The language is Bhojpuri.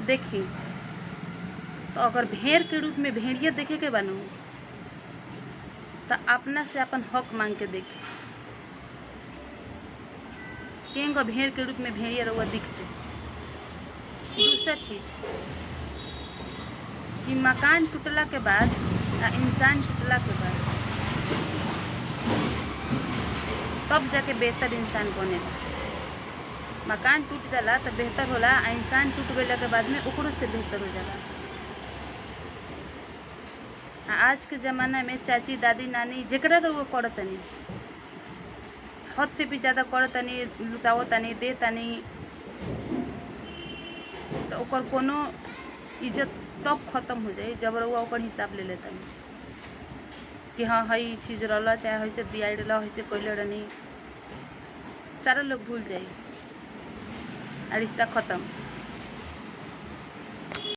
देखी तो अगर भेड़ के रूप में भेड़िए देखे के बनू तो अपना से अपन हक मांग के देखी केंगो भेड़ के रूप में भेड़िया रउआ दिख जाए। दूसरा चीज कि मकान टूटला के बाद आ इंसान टूटला के बाद तब जाके बेहतर इंसान बनेला। मकान टूट जाला तो बेहतर होला आ इंसान टूट गइला के बाद में ओकरो से बेहतर हो जाला। आज के ज़माना में चाची दादी नानी जेकरा रउआ करतनी हद से भी ज़्यादा करतनी लुटावतनी देतनी तो ओकर कोनो इज्जत तब खत्म हो जाए जब रउआ ओकर हिसाब ले लेतनी कि हाँ हई चीज़ रहला चाहे हइसे दियाई रहला हइसे कइले रहनी। सारा लोग भूल जाई आ रिश्ता खत्म।